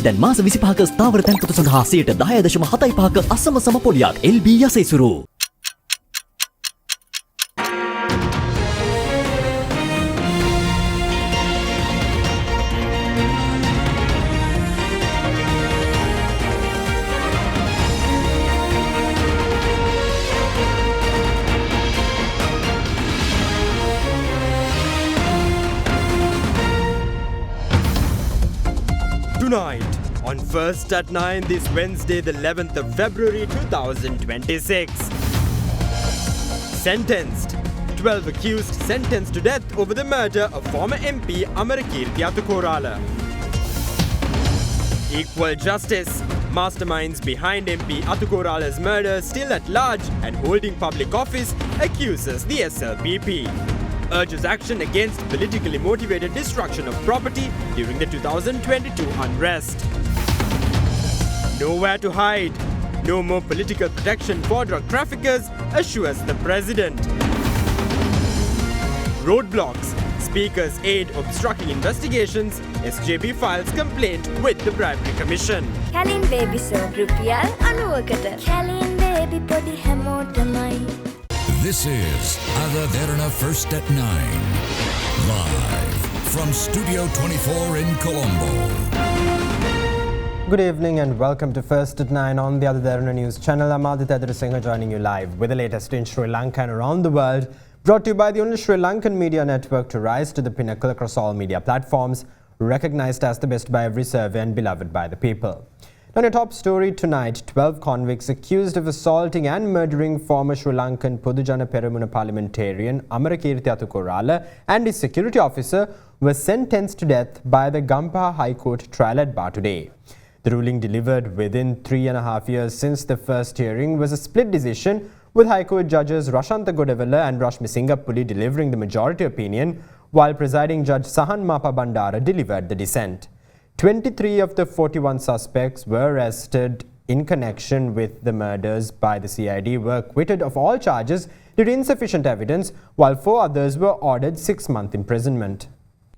දැන් මාස 25ක ස්ථාවර තැන්පතු සඳහා 10.75ක අසම සම පොලියක් LB යසෙසුරු. Tonight, on First at 9 this Wednesday, the 11th of February 2026. Sentenced. 12 accused sentenced to death over the murder of former MP Amarakirti Atukorala. Equal justice. Masterminds behind MP Atukorala's murder still at large and holding public office accuses the SLPP. Urges action against politically motivated destruction of property during the 2022 unrest. Nowhere to hide. No more political protection for drug traffickers, assures the president. Roadblocks. Speaker's aide obstructing investigations. SJP files complaint with the Bribery Commission. Kalin baby so rupial anuwakata. Kalin baby podi hamotamai. This is Derana First at 9. Live from Studio 24 in Colombo. Good evening and welcome to First at 9 on the Derana News channel. I'm Aditya Singh joining you live with the latest in Sri Lanka and around the world. Brought to you by the only Sri Lankan media network to rise to the pinnacle across all media platforms. Recognized as the best by every survey and beloved by the people. On your top story tonight, 12 convicts accused of assaulting and murdering former Sri Lankan Podujana Peramuna parliamentarian Amarakirti Atukorala and his security officer were sentenced to death by the Gampaha High Court trial at bar today. The ruling, delivered within 3.5 years since the first hearing, was a split decision, with High Court judges Rashanta Godevela and Rashmi Singapuli delivering the majority opinion, while presiding judge Sahan Mapa Bandara delivered the dissent. 23 of the 41 suspects were arrested in connection with the murders by the CID, were acquitted of all charges due to insufficient evidence, while 4 others were ordered 6-month imprisonment.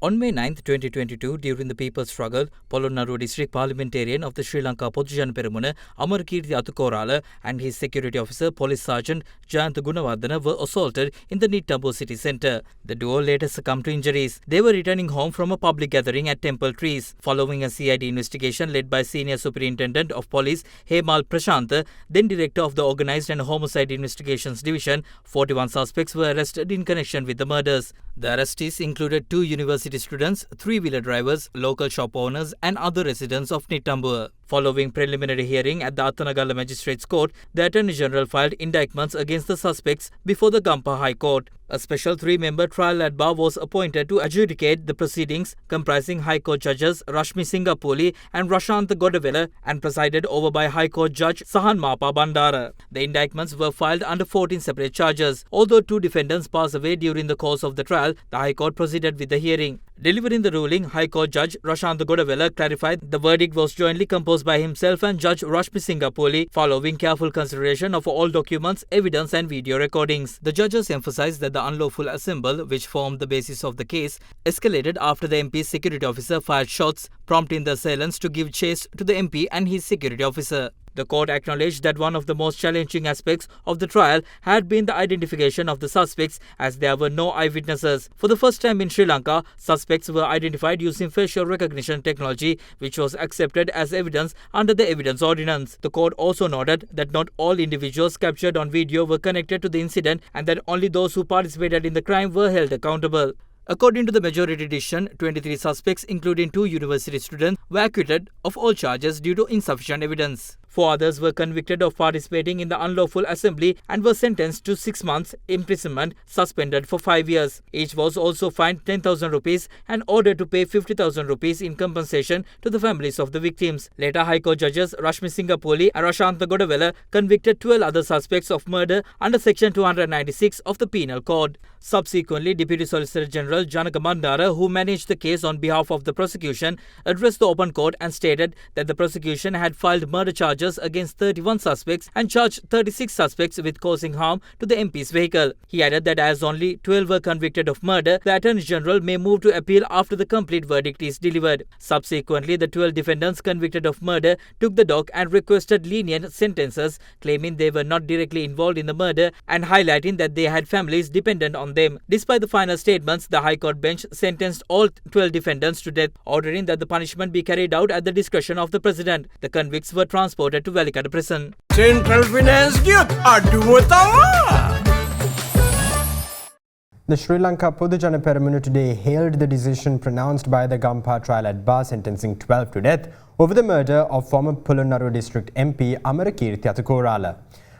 On May 9, 2022, during the People's Struggle, Polonnaruwa District Parliamentarian of the Sri Lanka Podujana Peramuna, Amarakirti Atukorala, and his security officer, Police Sergeant Jayantha Gunawardana, were assaulted in the Nittambo city centre. The duo later succumbed to injuries. They were returning home from a public gathering at Temple Trees. Following a CID investigation led by Senior Superintendent of Police Hemal Prashantha, then Director of the Organised and Homicide Investigations Division, 41 suspects were arrested in connection with the murders. The arrestees included 2 university students, 3-wheeler drivers, local shop owners and other residents of Nittambuwa. Following preliminary hearing at the Kotagala Magistrates Court, the Attorney General filed indictments against the suspects before the Gampaha High Court. A special 3-member trial at bar was appointed to adjudicate the proceedings, comprising High Court judges Rashmi Singapuli and Rashanta Godevela, and presided over by High Court Judge Sahan Mapa Bandara. The indictments were filed under 14 separate charges. Although 2 defendants passed away during the course of the trial, the High Court proceeded with the hearing. Delivering the ruling, High Court Judge Rashanta Godevela clarified the verdict was jointly composed by himself and Judge Rashmi Singapuli, following careful consideration of all documents, evidence and video recordings. The judges emphasized that the unlawful assemble, which formed the basis of the case, escalated after the MP's security officer fired shots, prompting the assailants to give chase to the MP and his security officer. The court acknowledged that one of the most challenging aspects of the trial had been the identification of the suspects, as there were no eyewitnesses. For the first time in Sri Lanka, suspects were identified using facial recognition technology, which was accepted as evidence under the Evidence Ordinance. The court also noted that not all individuals captured on video were connected to the incident and that only those who participated in the crime were held accountable. According to the majority decision, 23 suspects, including 2 university students, were acquitted of all charges due to insufficient evidence. 4 others were convicted of participating in the unlawful assembly and were sentenced to 6 months imprisonment, suspended for 5 years. Each was also fined 10,000 rupees and ordered to pay 50,000 rupees in compensation to the families of the victims. Later, High Court judges Rashmi Singapuli and Rashanta Godevela convicted 12 other suspects of murder under Section 296 of the Penal Code. Subsequently, Deputy Solicitor General Janaka Mandara, who managed the case on behalf of the prosecution, addressed the open court and stated that the prosecution had filed murder charges charges against 31 suspects and charged 36 suspects with causing harm to the MP's vehicle. He added that as only 12 were convicted of murder, the Attorney General may move to appeal after the complete verdict is delivered. Subsequently, the 12 defendants convicted of murder took the dock and requested lenient sentences, claiming they were not directly involved in the murder and highlighting that they had families dependent on them. Despite the final statements, the High Court bench sentenced all 12 defendants to death, ordering that the punishment be carried out at the discretion of the President. The convicts were transported to Valikada prison. Central Finance giyot aduwa thawa. The Sri Lanka Podujana Peramunu today hailed the decision pronounced by the Gampa trial at bar sentencing 12 to death over the murder of former Polonnaruwa district MP Amarakirthi Athukorala.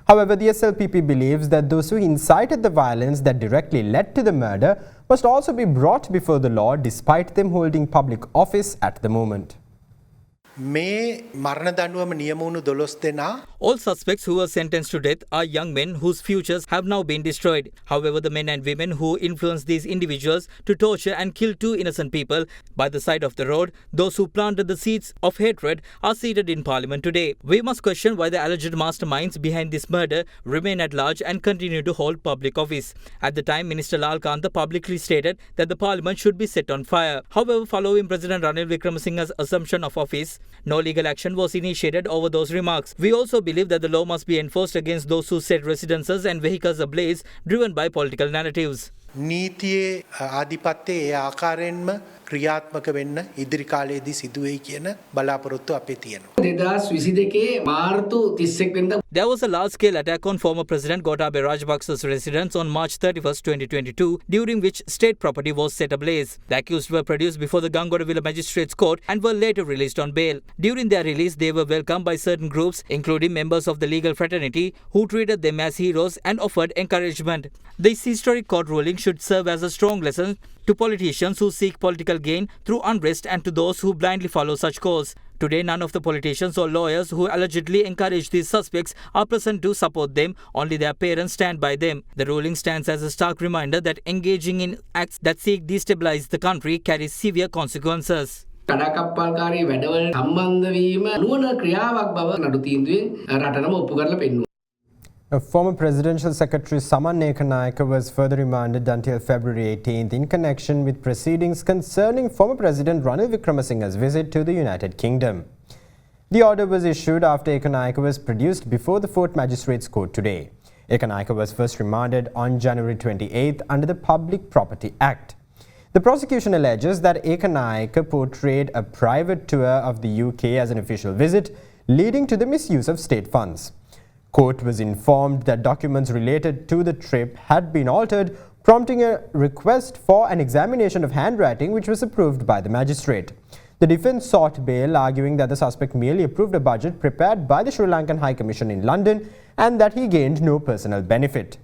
However, the SLPP believes that those who incited the violence that directly led to the murder must also be brought before the law despite them holding public office at the moment. All suspects who were sentenced to death are young men whose futures have now been destroyed. However, the men and women who influenced these individuals to torture and kill 2 innocent people by the side of the road, those who planted the seeds of hatred, are seated in Parliament today. We must question why the alleged masterminds behind this murder remain at large and continue to hold public office. At the time, Minister Lanka publicly stated that the Parliament should be set on fire. However, following President Ranil Wickremesinghe's assumption of office, no legal action was initiated over those remarks. We also believe that the law must be enforced against those who set residences and vehicles ablaze driven by political narratives. නීතියේ ආධිපත්‍යයේ ඒ ආකාරයෙන්ම ක්‍රියාත්මක වෙන්න ඉදිරි කාලයේදී සිදු වෙයි කියන බලාපොරොත්තු අපේ තියෙනවා. 2022 මාර්තු 31 වෙනිදා There was a large-scale attack on former President Gotabaya Rajapaksa's residence on March 31, 2022, during which state property was set ablaze. The accused were produced before the Gangodawila Magistrates Court and were later released on bail. During their release, they were welcomed by certain groups, including members of the legal fraternity, who treated them as heroes and offered encouragement. This historic court ruling should serve as a strong lesson to politicians who seek political gain through unrest and to those who blindly follow such cause. Today, none of the politicians or lawyers who allegedly encourage these suspects are present to support them. Only their parents stand by them. The ruling stands as a stark reminder that engaging in acts that seek destabilize the country carries severe consequences. කඩාකප්පල්කාරී වැඩවල සම්බන්ධ වීම නුවණ ක්‍රියාවක් බව නඩු තීන්දුවෙන් රටනම ඔප්පු කරලා පෙන්වුවා. A former Presidential Secretary Saman Ekanayake was further remanded until February 18th in connection with proceedings concerning former President Ranil Wickremesinghe's visit to the United Kingdom. The order was issued after Ekanayake was produced before the Fourth Magistrates Court today. Ekanayake was first remanded on January 28th under the Public Property Act. The prosecution alleges that Ekanayake portrayed a private tour of the UK as an official visit, leading to the misuse of state funds. Court was informed that documents related to the trip had been altered, prompting a request for an examination of handwriting which was approved by the magistrate. The defence sought bail, arguing that the suspect merely approved a budget prepared by the Sri Lankan High Commission in London and that he gained no personal benefit.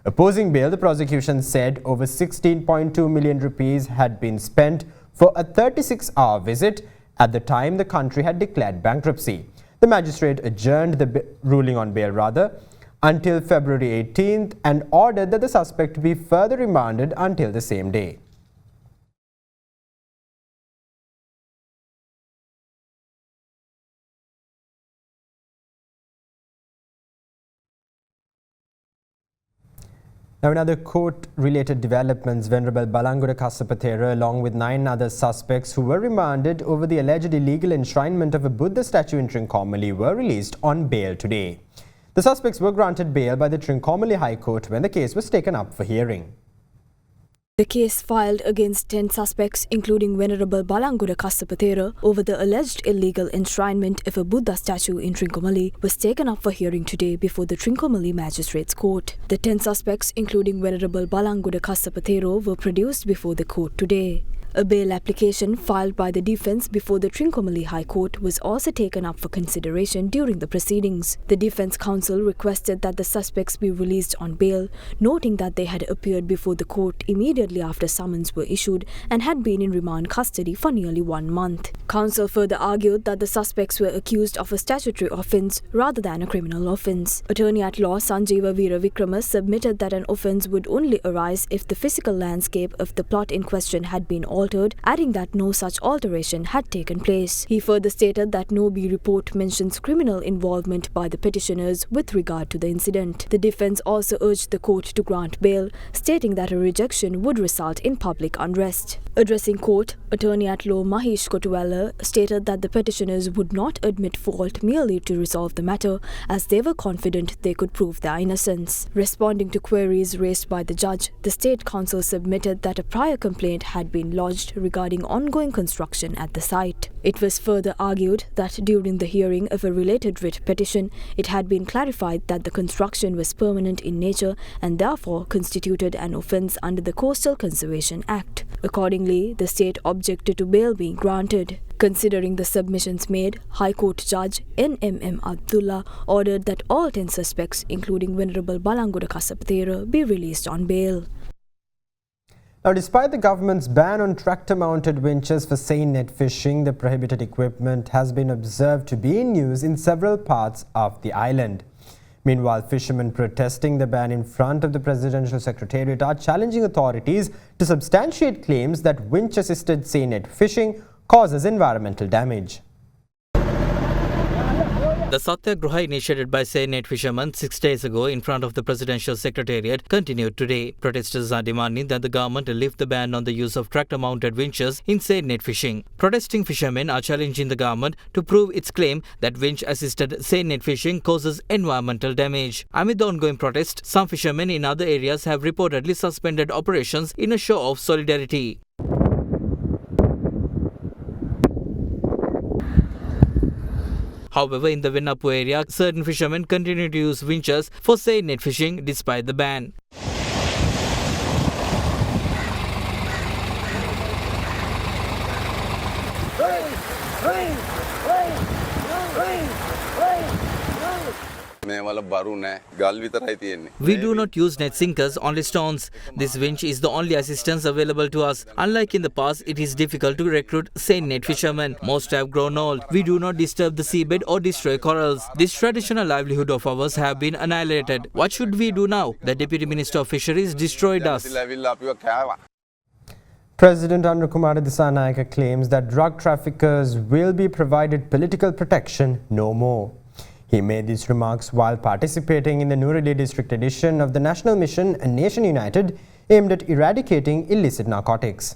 Opposing bail, the prosecution said over 16.2 million rupees had been spent for a 36-hour visit at the time the country had declared bankruptcy. The magistrate adjourned the ruling on bail until February 18th and ordered that the suspect be further remanded until the same day. Now, in other court-related developments, Venerable Balanguda Kassapathera, along with 9 other suspects who were remanded over the alleged illegal enshrinement of a Buddha statue in Trincomalee, were released on bail today. The suspects were granted bail by the Trincomalee High Court when the case was taken up for hearing. The case filed against 10 suspects, including Venerable Balanguda Kassapathera, over the alleged illegal enshrinement of a Buddha statue in Trincomalee, was taken up for hearing today before the Trincomalee Magistrates Court. The 10 suspects, including Venerable Balanguda Kassapathera, were produced before the court today. A bail application filed by the defence before the Trincomalee High Court was also taken up for consideration during the proceedings. The defence counsel requested that the suspects be released on bail, noting that they had appeared before the court immediately after summons were issued and had been in remand custody for nearly 1 month. Counsel further argued that the suspects were accused of a statutory offence rather than a criminal offence. Attorney-at-law Sanjeeva Veeravikrama submitted that an offence would only arise if the physical landscape of the plot in question had been altered altered, adding that no such alteration had taken place. He further stated that no B report mentions criminal involvement by the petitioners with regard to the incident. The defence also urged the court to grant bail, stating that a rejection would result in public unrest. Addressing court, Attorney at Law Mahesh Kotagala stated that the petitioners would not admit fault merely to resolve the matter, as they were confident they could prove their innocence. Responding to queries raised by the judge, the State Council submitted that a prior complaint had been lodged regarding ongoing construction at the site. It was further argued that during the hearing of a related writ petition, it had been clarified that the construction was permanent in nature and therefore constituted an offence under the Coastal Conservation Act. Accordingly, the state objected to bail being granted. Considering the submissions made, High Court Judge N.M.M. Abdullah ordered that all 10 suspects, including Venerable Balangoda Kasapatera, be released on bail. Now, despite the government's ban on tractor-mounted winches for seine net fishing, the prohibited equipment has been observed to be in use in several parts of the island. Meanwhile, fishermen protesting the ban in front of the Presidential Secretariat are challenging authorities to substantiate claims that winch-assisted seine net fishing causes environmental damage. The Satyagraha initiated by seine net fishermen 6 days ago in front of the Presidential Secretariat continued today. Protesters are demanding that the government lift the ban on the use of tractor-mounted winches in seine net fishing. Protesting fishermen are challenging the government to prove its claim that winch-assisted seine net fishing causes environmental damage. Amid the ongoing protest, some fishermen in other areas have reportedly suspended operations in a show of solidarity. However, in the Venapu area, certain fishermen continue to use winches for seine net fishing despite the ban. We do not use net sinkers, only stones. This winch is the only assistance available to us. Unlike in the past, it is difficult to recruit seine net fishermen. Most have grown old. We do not disturb the seabed or destroy corals. This traditional livelihood of ours have been annihilated. What should we do now? The Deputy Minister of Fisheries destroyed us. President Anukumara Disanayake claims that drug traffickers will be provided political protection no more. He made these remarks while participating in the Nurali district edition of the National Mission A Nation United aimed at eradicating illicit narcotics.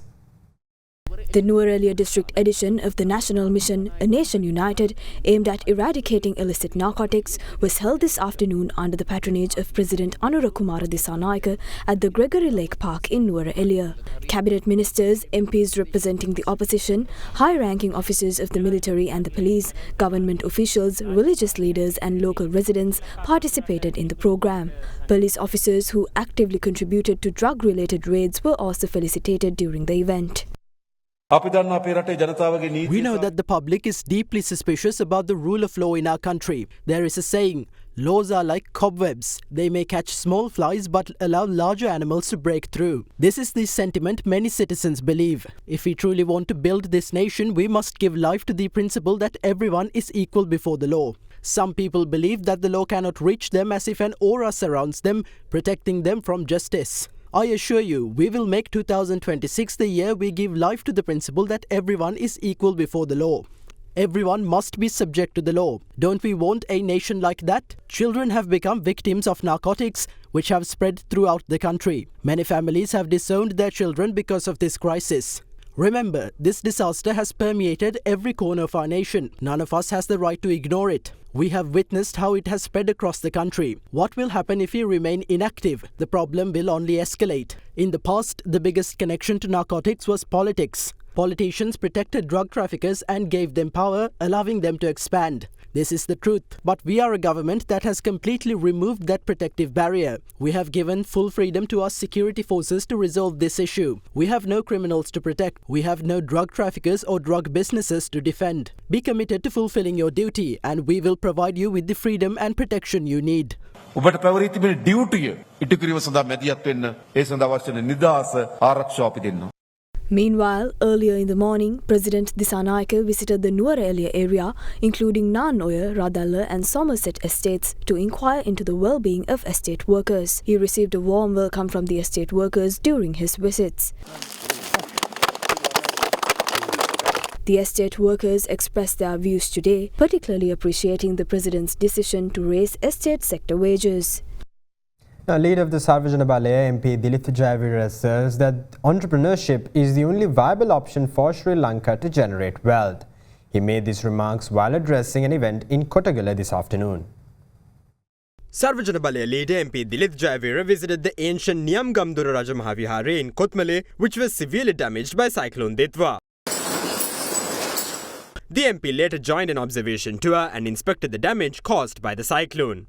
The Nuwara district edition of the National Mission A Nation United aimed at eradicating illicit narcotics was held this afternoon under the patronage of President Anukumara Disanayake at the Gregory Lake Park in Nuwara. Cabinet ministers, MPs representing the opposition, high-ranking officers of the military and the police, government officials, religious leaders and local residents participated in the program. Police officers who actively contributed to drug-related raids were also felicitated during the event. We know that the public is deeply suspicious about the rule of law in our country. There is a saying, laws are like cobwebs. They may catch small flies but allow larger animals to break through. This is the sentiment many citizens believe. If we truly want to build this nation, we must give life to the principle that everyone is equal before the law. Some people believe that the law cannot reach them as if an aura surrounds them, protecting them from justice. I assure you, we will make 2026 the year we give life to the principle that everyone is equal before the law. Everyone must be subject to the law. Don't we want a nation like that? Children have become victims of narcotics, which have spread throughout the country. Many families have disowned their children because of this crisis. Remember, this disaster has permeated every corner of our nation. None of us has the right to ignore it. We have witnessed how it has spread across the country. What will happen if we remain inactive? The problem will only escalate. In the past, the biggest connection to narcotics was politics. Politicians protected drug traffickers and gave them power, allowing them to expand. This is the truth. But we are a government that has completely removed that protective barrier. We have given full freedom to our security forces to resolve this issue. We have no criminals to protect. We have no drug traffickers or drug businesses to defend. Be committed to fulfilling your duty, and we will provide you with the freedom and protection you need. ඔබට පැවරී තිබෙන ඩියුටිය ඉටු කිරීම සඳහා මැදිහත් වෙන්න ඒ සඳහා අවශ්‍ය නිදහස ආරක්ෂාව අපි දෙන්නවා. Meanwhile, earlier in the morning, President Disanayake visited the Nuwara area, including Nanoya, Radalla and Somerset estates, to inquire into the well-being of estate workers. He received a warm welcome from the estate workers during his visits. The estate workers expressed their views today, particularly appreciating the president's decision to raise estate sector wages. Now, leader of the Sarvajana Balaya MP Dilith Jayavira says that entrepreneurship is the only viable option for Sri Lanka to generate wealth. He made these remarks while addressing an event in Kotagala this afternoon. Sarvajana Balaya leader MP Dilith Jayavira visited the ancient Niyamgamdura Raja Mahavihara in Kotmale, which was severely damaged by Cyclone Ditwa. The MP later joined an observation tour and inspected the damage caused by the cyclone.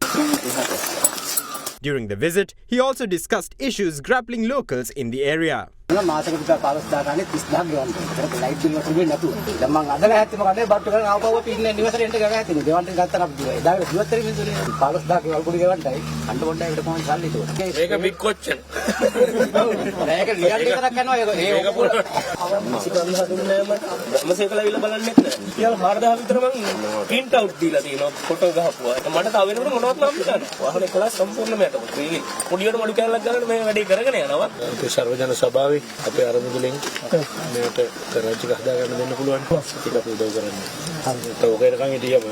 During the visit, he also discussed issues grappling locals in the area. අපේ අරමුදලින් මේකට කරච්චි ගහදා ගන්න දෙන්න පුළුවන් ටික අපි උදව් කරන්න. හරියට ඔකේටකන් හිටියම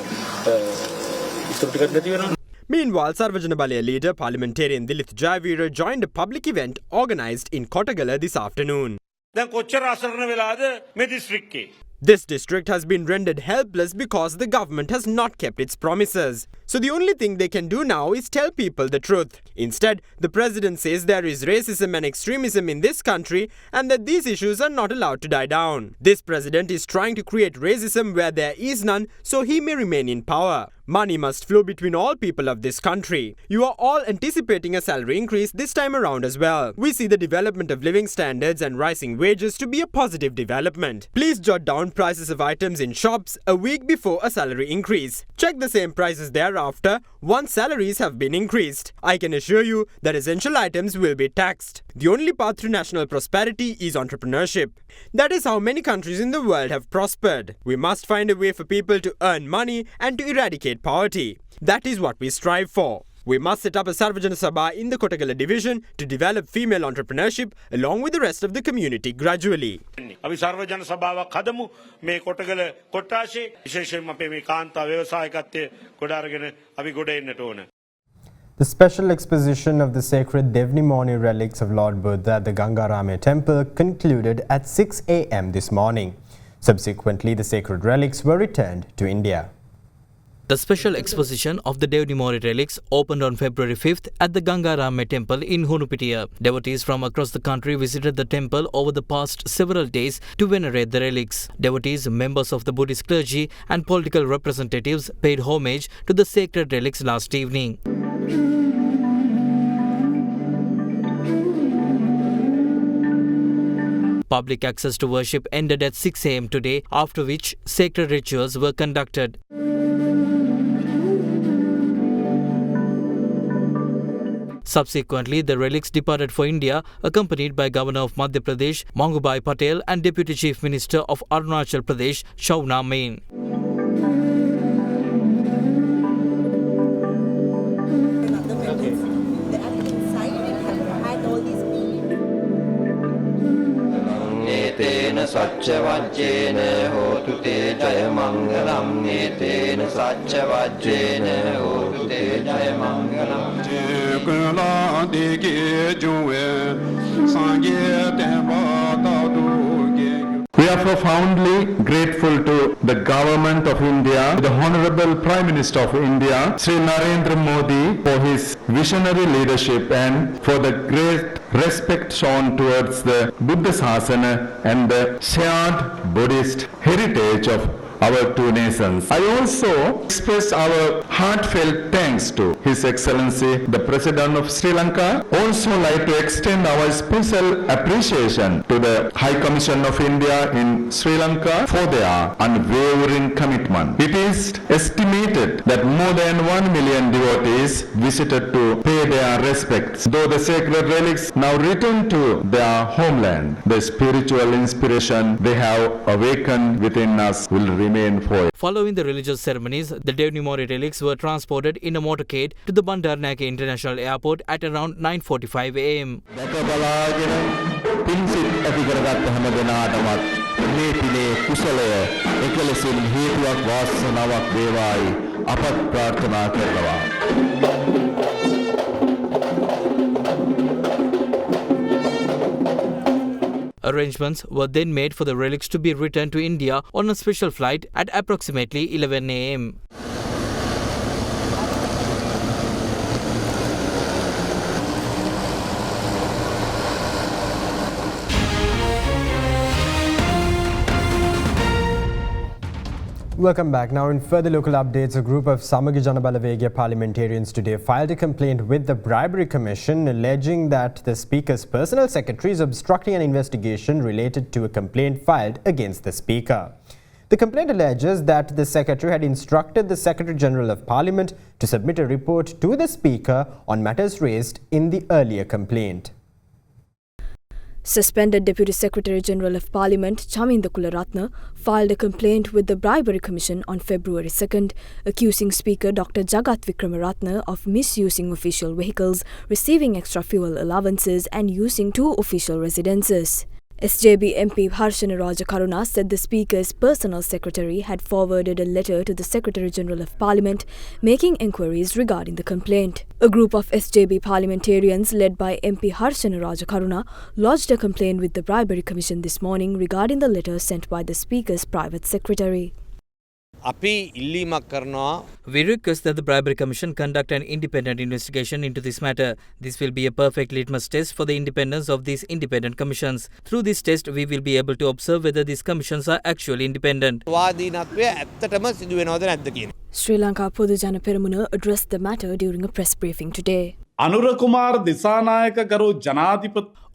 ඉතුරු ටිකක් නැති වෙනවා. Meanwhile, Sarvajana Balaya leader parliamentarian Dilith Jayavira joined a public event organized in Kotagala this afternoon. දැන් කොච්චර අසරණ වෙලාද මේ දිස්ත්‍රික්කේ. This district has been rendered helpless because the government has not kept its promises. So the only thing they can do now is tell people the truth. Instead, the president says there is racism and extremism in this country and that these issues are not allowed to die down. This president is trying to create racism where there is none so he may remain in power. Money must flow between all people of this country. You are all anticipating a salary increase this time around as well. We see the development of living standards and rising wages to be a positive development. Please jot down prices of items in shops a week before a salary increase. Check the same prices thereafter once salaries have been increased. I can assure you that essential items will be taxed. The only path to national prosperity is entrepreneurship. That is how many countries in the world have prospered. We must find a way for people to earn money and to eradicate poverty. That is what we strive for. We must set up a Sarvajana Sabha in the Kotagala division to develop female entrepreneurship along with the rest of the community gradually. අපි සර්වජන සභාවක් හදමු මේ කොටගල කොට්ටාශේ විශේෂයෙන්ම අපේ මේ කාන්තා ව්‍යවසායකත්වයේ ගොඩ අරගෙන අපි ගොඩ එන්නට ඕන. The special exposition of the sacred Devnimoni relics of Lord Buddha at the Gangarame temple concluded at 6 a.m. this morning. Subsequently, the sacred relics were returned to India. The special exposition of the Devnimori relics opened on February 5th at the Gangarame temple in Hunupitiya. Devotees from across the country visited the temple over the past several days to venerate the relics. Devotees, members of the Buddhist clergy and political representatives paid homage to the sacred relics last evening. Public access to worship ended at 6 a.m. today, after which sacred rituals were conducted. Subsequently, the relics departed for India, accompanied by Governor of Madhya Pradesh, Mangubai Patel, and Deputy Chief Minister of Arunachal Pradesh, Shauna Main. We are profoundly grateful to the Government of India, the Honorable Prime Minister of India, Sri Narendra Modi, for his visionary leadership and for the great respect shown towards the Buddha Sasana and the shared Buddhist heritage of our two nations. I also express our heartfelt thanks to His Excellency, the President of Sri Lanka. Also like to extend our special appreciation to the High Commission of India in Sri Lanka for their unwavering commitment. It is estimated that more than 1 million devotees visited to pay their respects. Though the sacred relics now return to their homeland, the spiritual inspiration they have awakened within us will remain forever. Following the religious ceremonies, the Devnimori relics were transported in a motorcade to the Bandaranaike International Airport at around 9:45 a.m. පින්සිට ඇති කරගත් හැම දෙනාටමත් මේ පිනේ කුසලය එකලෙසින් හේතුවක් වාසනාවක් වේවායි අපත් ප්‍රාර්ථනා කරනවා. Arrangements were then made for the relics to be returned to India on a special flight at approximately 11 a.m. Welcome back. Now in further local updates, a group of Samagi Janabalawegaya parliamentarians today filed a complaint with the Bribery Commission alleging that the Speaker's personal secretary is obstructing an investigation related to a complaint filed against the Speaker. The complaint alleges that the Secretary had instructed the Secretary General of Parliament to submit a report to the Speaker on matters raised in the earlier complaint. Suspended Deputy Secretary General of Parliament Chaminda Kularatna filed a complaint with the Bribery Commission on February 2nd, accusing Speaker Dr. Jagat Vikramaratne of misusing official vehicles, receiving extra fuel allowances and using two official residences. SJB MP Harshana Rajakaruna said the Speaker's personal secretary had forwarded a letter to the Secretary General of Parliament making enquiries regarding the complaint. A group of SJB parliamentarians led by MP Harshana Rajakaruna lodged a complaint with the Bribery Commission this morning regarding the letter sent by the Speaker's private secretary. We request that the Bribery Commission conduct an independent investigation into this matter. This will be a perfect litmus test for the independence of these independent commissions. Through this test, we will be able to observe whether these commissions are actually independent. Sri Lanka Podujana Peramuna addressed the matter during a press briefing today.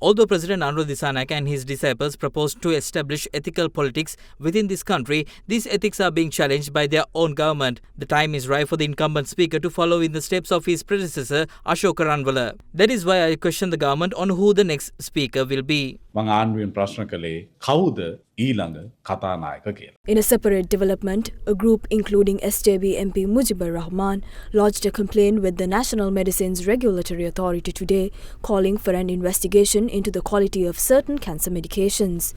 Although President Anura Disanayake and his disciples proposed to establish ethical politics within this country, these ethics are being challenged by their own government. The time is right for the incumbent speaker to follow in the steps of his predecessor, Ashoka Ranwala. That is why I question the government on who the next speaker will be. In a separate development, a group including SJB MP Mujibur Rahman lodged a complaint with the National Medicines Regulatory Authority today, calling for an investigation into the quality of certain cancer medications.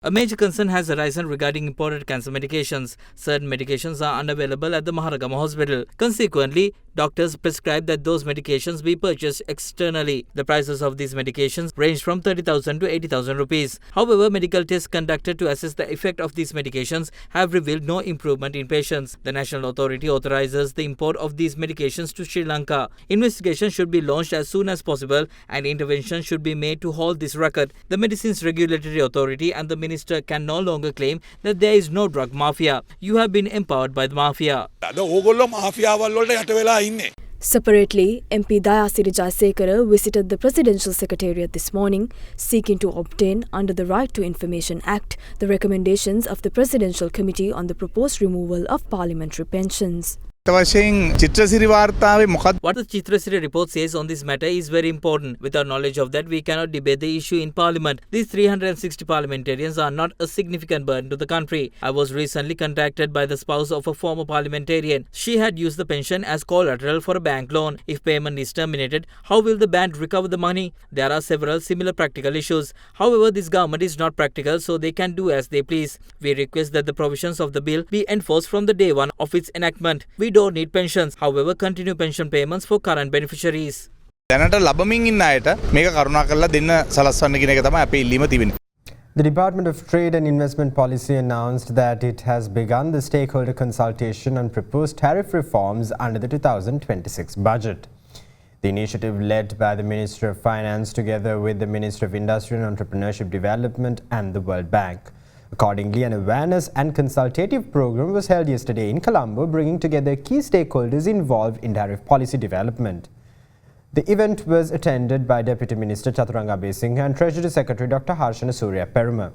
A major concern has arisen regarding imported cancer medications. Certain medications are unavailable at the Maharagama Hospital. Consequently, doctors prescribe that those medications be purchased externally. The prices of these medications range from 30,000 to 80,000 rupees. However, medical tests conducted to assess the effect of these medications have revealed no improvement in patients. The national authority authorizes the import of these medications to Sri Lanka. Investigation should be launched as soon as possible and intervention should be made to halt this racket. The Medicines Regulatory Authority and the Minister can no longer claim that there is no drug mafia. You have been empowered by the mafia. Separately, MP Dayasiri Jayasekara visited the Presidential Secretariat this morning, seeking to obtain, under the Right to Information Act, the recommendations of the Presidential Committee on the proposed removal of parliamentary pensions. What the Chitrasiri report says on this matter is very important. Without knowledge of that, we cannot debate the issue in Parliament. These 360 parliamentarians are not a significant burden to the country. I was recently contacted by the spouse of a former parliamentarian. She had used the pension as collateral for a bank loan. If payment is terminated, how will the bank recover the money? There are several similar practical issues. However, this government is not practical, so they can do as they please. We request that the provisions of the bill be enforced from the day one of its enactment. We don't need pensions. However, continue pension payments for current beneficiaries. The Department of Trade and Investment Policy announced that it has begun the stakeholder consultation on proposed tariff reforms under the 2026 budget. The initiative, led by the Ministry of Finance together with the Ministry of Industry and Entrepreneurship Development and the World Bank. Accordingly, an awareness and consultative program was held yesterday in Colombo, bringing together key stakeholders involved in tariff policy development. The event was attended by Deputy Minister Chaturanga Besinghe and Treasury Secretary Dr. Harshana Surya Peruma.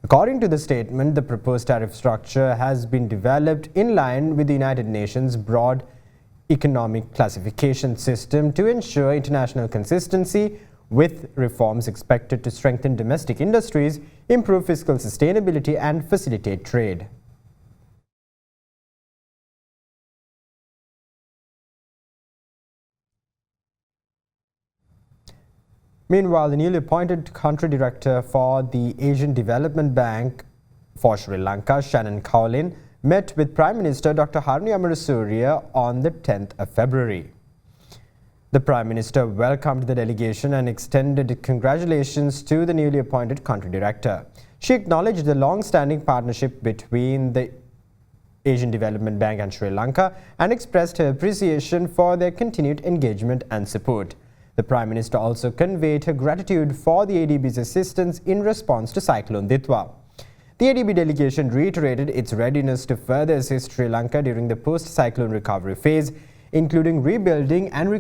According to the statement, the proposed tariff structure has been developed in line with the United Nations broad economic classification system to ensure international consistency, with reforms expected to strengthen domestic industries, improve fiscal sustainability and facilitate trade. Meanwhile, the newly appointed country director for the Asian Development Bank for Sri Lanka, Shannon Cowlin, met with Prime Minister Dr. Harani Amarasuriya on the 10th of February. The Prime Minister welcomed the delegation and extended congratulations to the newly appointed country director. She acknowledged the long-standing partnership between the Asian Development Bank and Sri Lanka and expressed her appreciation for their continued engagement and support. The Prime Minister also conveyed her gratitude for the ADB's assistance in response to Cyclone Ditwa. The ADB delegation reiterated its readiness to further assist Sri Lanka during the post-cyclone recovery phase, including rebuilding and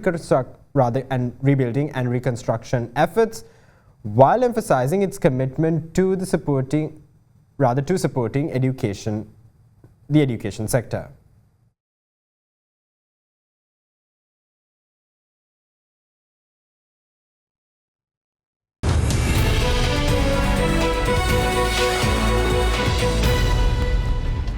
reconstruction efforts, while emphasizing its commitment to supporting the education sector.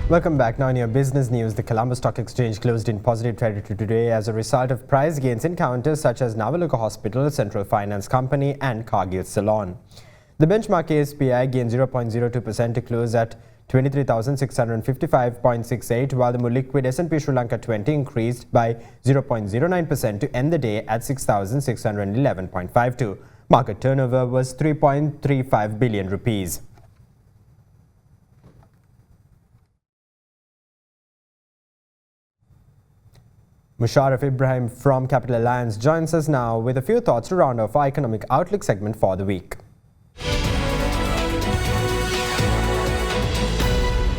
Welcome back. Now in your business news, the Colombo Stock Exchange closed in positive territory today as a result of price gains in counters such as Navaluka Hospital, Central Finance Company and Cargill Salon. The benchmark ASPI gained 0.02% to close at 23,655.68, while the more liquid S&P Sri Lanka 20 increased by 0.09% to end the day at 6,611.52. Market turnover was 3.35 billion rupees. Musharraf Ibrahim from Capital Alliance joins us now with a few thoughts to round off our economic outlook segment for the week.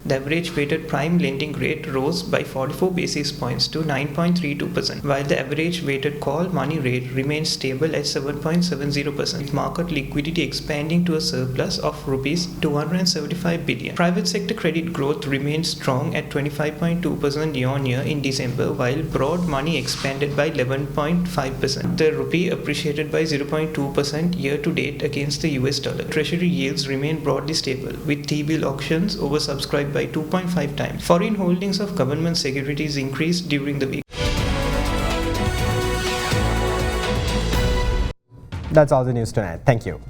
The average weighted prime lending rate rose by 44 basis points to 9.32%, while the average weighted call money rate remained stable at 7.70%, with market liquidity expanding to a surplus of Rs 275 billion. Private sector credit growth remained strong at 25.2% year-on-year in December, while broad money expanded by 11.5%. The rupee appreciated by 0.2% year-to-date against the US dollar. Treasury yields remained broadly stable, with T-bill auctions oversubscribed by 2.5 times. Foreign holdings of government securities increased during the week. That's all the news tonight. Thank you.